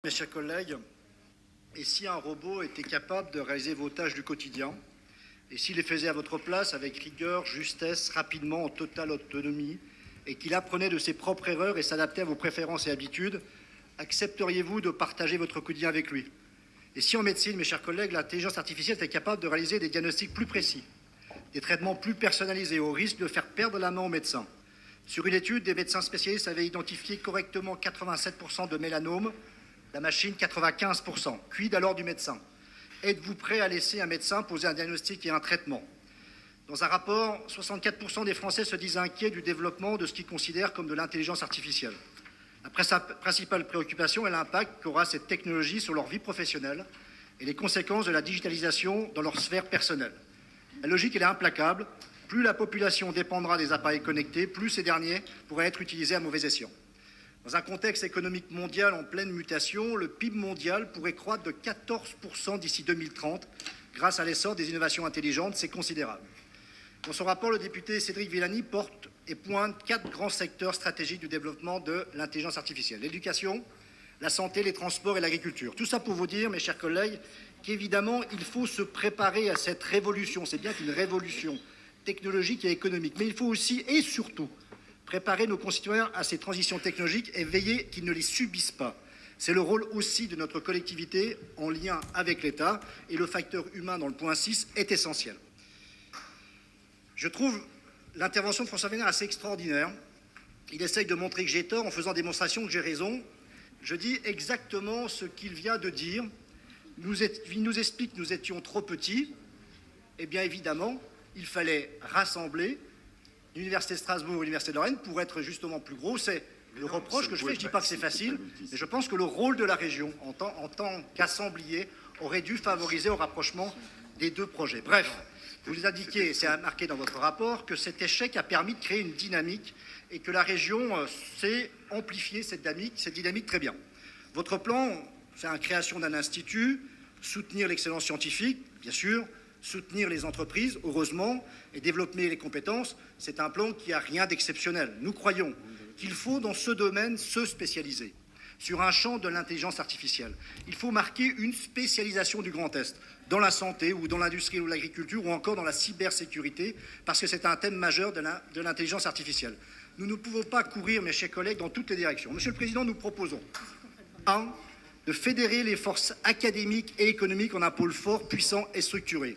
Mes chers collègues, et si un robot était capable de réaliser vos tâches du quotidien, et s'il les faisait à votre place avec rigueur, justesse, rapidement, en totale autonomie, et qu'il apprenait de ses propres erreurs et s'adaptait à vos préférences et habitudes, accepteriez-vous de partager votre quotidien avec lui? Et si en médecine, mes chers collègues, l'intelligence artificielle était capable de réaliser des diagnostics plus précis, des traitements plus personnalisés, au risque de faire perdre la main aux médecins? Sur une étude, des médecins spécialistes avaient identifié correctement 87% de mélanome, la machine 95%. Quid alors du médecin? Êtes-vous prêt à laisser un médecin poser un diagnostic et un traitement? Dans un rapport, 64% des Français se disent inquiets du développement de ce qu'ils considèrent comme de l'intelligence artificielle. La principale préoccupation est l'impact qu'aura cette technologie sur leur vie professionnelle et les conséquences de la digitalisation dans leur sphère personnelle. La logique est implacable. Plus la population dépendra des appareils connectés, plus ces derniers pourraient être utilisés à mauvais escient. Dans un contexte économique mondial en pleine mutation, le PIB mondial pourrait croître de 14% d'ici 2030 grâce à l'essor des innovations intelligentes. C'est considérable. Dans son rapport, le député Cédric Villani porte et pointe 4 grands secteurs stratégiques du développement de l'intelligence artificielle: l'éducation, la santé, les transports et l'agriculture. Tout ça pour vous dire, mes chers collègues, qu'évidemment, il faut se préparer à cette révolution. C'est bien une révolution technologique et économique, mais il faut aussi et surtout préparer nos concitoyens à ces transitions technologiques et veiller qu'ils ne les subissent pas. C'est le rôle aussi de notre collectivité en lien avec l'État, et le facteur humain dans le point 6 est essentiel. Je trouve l'intervention de François Weiner assez extraordinaire. Il essaye de montrer que j'ai tort en faisant démonstration que j'ai raison. Je dis exactement ce qu'il vient de dire. Il nous explique que nous étions trop petits. Eh bien évidemment, il fallait rassembler l'Université de Strasbourg et l'Université de Lorraine pour être justement plus gros. C'est le reproche que je fais. Je ne dis pas que c'est facile, mais je pense que le rôle de la région, en tant qu'assemblier, aurait dû favoriser au rapprochement des deux projets. Bref, vous indiquez, c'est marqué dans votre rapport, que cet échec a permis de créer une dynamique et que la région sait amplifier cette dynamique très bien. Votre plan, c'est la création d'un institut, soutenir l'excellence scientifique, bien sûr, soutenir les entreprises, heureusement, et développer les compétences. C'est un plan qui n'a rien d'exceptionnel. Nous croyons qu'il faut, dans ce domaine, se spécialiser sur un champ de l'intelligence artificielle. Il faut marquer une spécialisation du Grand Est, dans la santé ou dans l'industrie ou l'agriculture ou encore dans la cybersécurité, parce que c'est un thème majeur de l'intelligence artificielle. Nous ne pouvons pas courir, mes chers collègues, dans toutes les directions. Monsieur le Président, nous proposons 1. De fédérer les forces académiques et économiques en un pôle fort, puissant et structuré.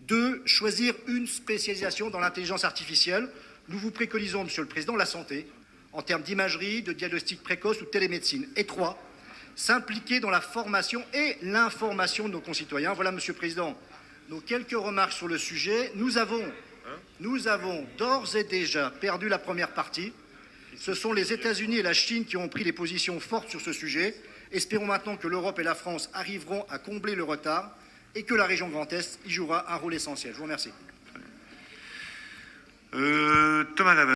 2. Choisir une spécialisation dans l'intelligence artificielle. Nous vous préconisons, Monsieur le Président, la santé, en termes d'imagerie, de diagnostic précoce ou de télémédecine. Et 3. S'impliquer dans la formation et l'information de nos concitoyens. Voilà, Monsieur le Président, nos quelques remarques sur le sujet. Nous avons d'ores et déjà perdu la première partie. Ce sont les États-Unis et la Chine qui ont pris des positions fortes sur ce sujet. Espérons maintenant que l'Europe et la France arriveront à combler le retard et que la région Grand Est y jouera un rôle essentiel. Je vous remercie. Thomas Lavallée.